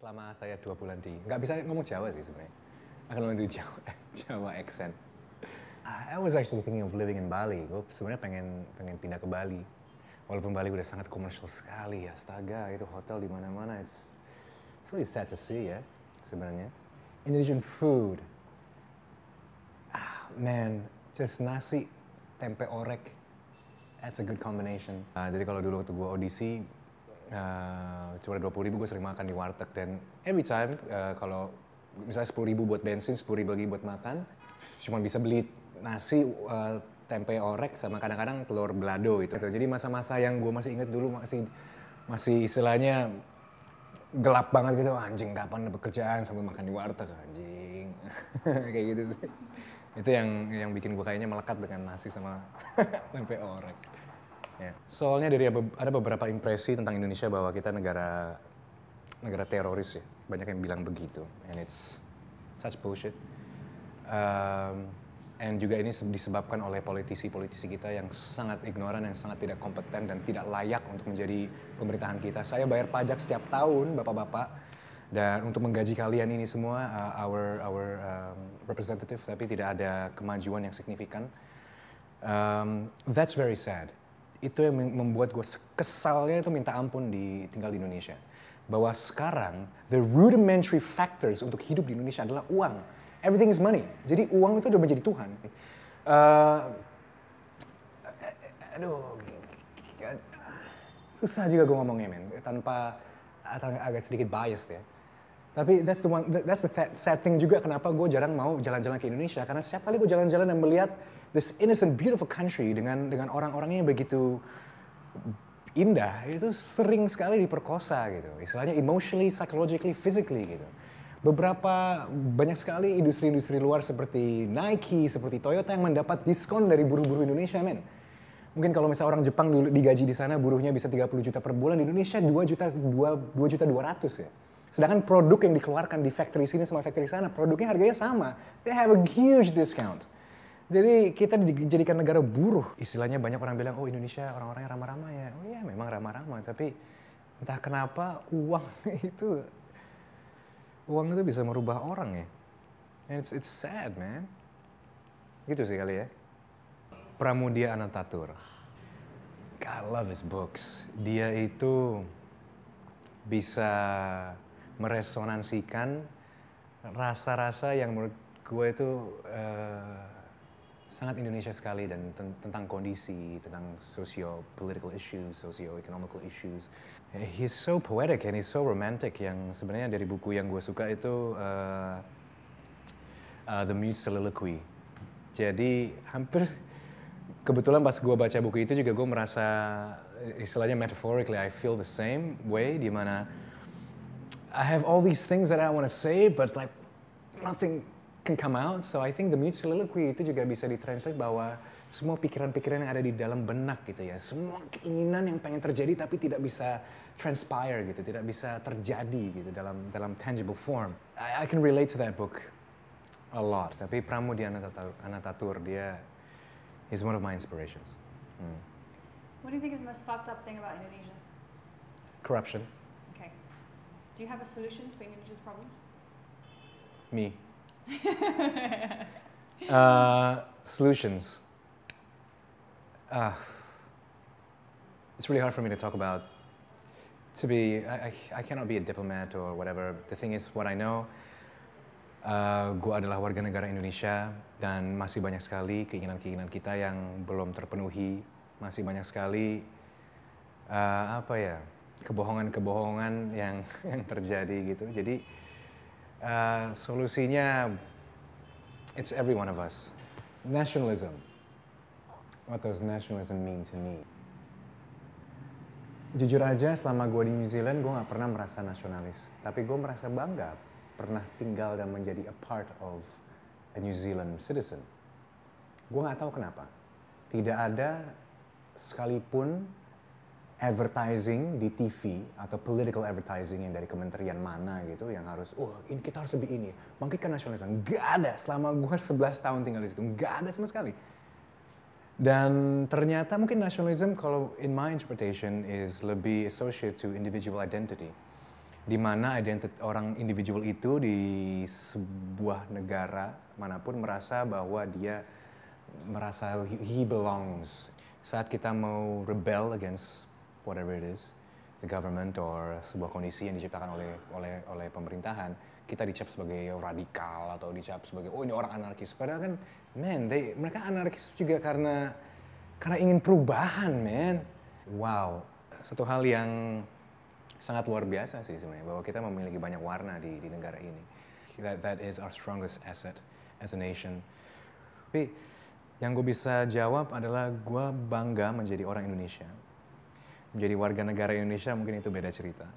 selama saya 2 bulan nggak bisa ngomong Jawa sih sebenarnya. Akan ngomong di Jawa, Jawa accent. I was actually thinking of living in Bali. Gue sebenarnya pengen pindah ke Bali. Walaupun Bali udah sangat komersial sekali, astaga, itu hotel di mana-mana. It's really sad to see ya, sebenarnya. Indonesian food. Man, just nasi, tempe orek. That's a good combination. Jadi kalau dulu waktu gue audisi, cuma 20.000 gue sering makan di warteg. Dan every time, kalau misalnya 10.000 buat bensin, 10.000 lagi buat makan, cuma bisa beli nasi, tempe orek, sama kadang-kadang telur balado itu. Jadi masa-masa yang gue masih inget dulu masih istilahnya gelap banget gitu. Anjing, kapan ada pekerjaan sambil makan di warteg, anjing. Kayak gitu sih. Itu yang bikin gue kayaknya melekat dengan nasi sama tempe orek. Ya. Soalnya ada beberapa impresi tentang Indonesia bahwa kita negara teroris ya. Banyak yang bilang begitu. And it's such bullshit. And juga ini disebabkan oleh politisi-politisi kita yang sangat ignoran, yang sangat tidak kompeten dan tidak layak untuk menjadi pemerintahan kita. Saya bayar pajak setiap tahun, bapak-bapak, dan untuk menggaji kalian ini semua, our representative, tapi tidak ada kemajuan yang signifikan. That's very sad. Itu yang membuat gue kesalnya itu minta ampun tinggal di Indonesia. Bahwa sekarang, the rudimentary factors untuk hidup di Indonesia adalah uang. Everything is money. Jadi uang itu udah menjadi Tuhan. Susah juga gue ngomongnya, men. Tanpa agak sedikit biased ya. Tapi that's the sad thing juga kenapa gue jarang mau jalan-jalan ke Indonesia. Karena setiap kali gue jalan-jalan dan melihat this innocent, beautiful country dengan orang-orangnya yang begitu indah, itu sering sekali diperkosa gitu. Istilahnya emotionally, psychologically, physically gitu. Banyak sekali industri-industri luar seperti Nike, seperti Toyota yang mendapat diskon dari buruh-buruh Indonesia, men. Mungkin kalau misalnya orang Jepang dulu digaji di sana buruhnya bisa 30 juta per bulan, di Indonesia 2.200.000 ya. Sedangkan produk yang dikeluarkan di factory sini sama factory sana, produknya harganya sama. They have a huge discount. Jadi kita dijadikan negara buruh. Istilahnya banyak orang bilang, oh Indonesia orang-orangnya ramah-ramah ya. Oh iya memang ramah-ramah, tapi entah kenapa uang itu bisa merubah orang ya. And it's sad, man. Gitu sih kali ya. Pramudia Anantatur. God, I love his books. Dia itu bisa meresonansikan rasa-rasa yang menurut gue itu sangat Indonesia sekali, dan tentang kondisi, tentang socio-political issues, socio-economical issues. He's so poetic and he's so romantic. Yang sebenarnya dari buku yang gue suka itu The Mute Soliloquy. Jadi kebetulan pas gue baca buku itu juga gue merasa istilahnya metaphorically I feel the same way, di mana I have all these things that I want to say but like nothing can come out. So I think The Mute Soliloquy itu juga bisa ditranslate bahwa semua pikiran-pikiran yang ada di dalam benak gitu ya, semua keinginan yang pengen terjadi tapi tidak bisa transpire gitu, tidak bisa terjadi gitu dalam tangible form. I can relate to that book a lot. Tapi Pramudia Anantatur, he's one of my inspirations. What do you think is the most fucked up thing about Indonesia? Corruption. Okay. Do you have a solution for Indonesia's problems? Me. Solutions. It's really hard for me to talk about. I cannot be a diplomat or whatever. The thing is, what I know, gue adalah warga negara Indonesia dan masih banyak sekali keinginan-keinginan kita yang belum terpenuhi. Masih banyak sekali kebohongan-kebohongan yang terjadi gitu. Jadi solusinya, it's every one of us. Nationalism. What does nationalism mean to me? Jujur aja, selama gue di New Zealand, gue gak pernah merasa nasionalis. Tapi gue merasa bangga pernah tinggal dan menjadi a part of a New Zealand citizen. Gue gak tahu kenapa. Tidak ada sekalipun advertising di TV atau political advertising yang dari kementerian mana gitu yang harus, kita harus lebih ini, bangkitkan nasionalisme. Gak ada, selama gue 11 tahun tinggal di situ, gak ada sama sekali. Dan ternyata mungkin nasionalisme, kalau in my interpretation, is lebih associated to individual identity. di mana orang individual itu di sebuah negara manapun merasa bahwa dia merasa he belongs. Saat kita mau rebel against whatever it is, the government or sebuah kondisi yang diciptakan oleh pemerintahan, kita dicap sebagai radikal atau dicap sebagai oh ini orang anarkis. Padahal kan, man, mereka anarkis juga karena ingin perubahan, man. Wow, satu hal yang sangat luar biasa sih sebenarnya bahwa kita memiliki banyak warna di negara ini. That is our strongest asset as a nation. Tapi yang gue bisa jawab adalah gue bangga menjadi orang Indonesia. Menjadi warga negara Indonesia mungkin itu beda cerita.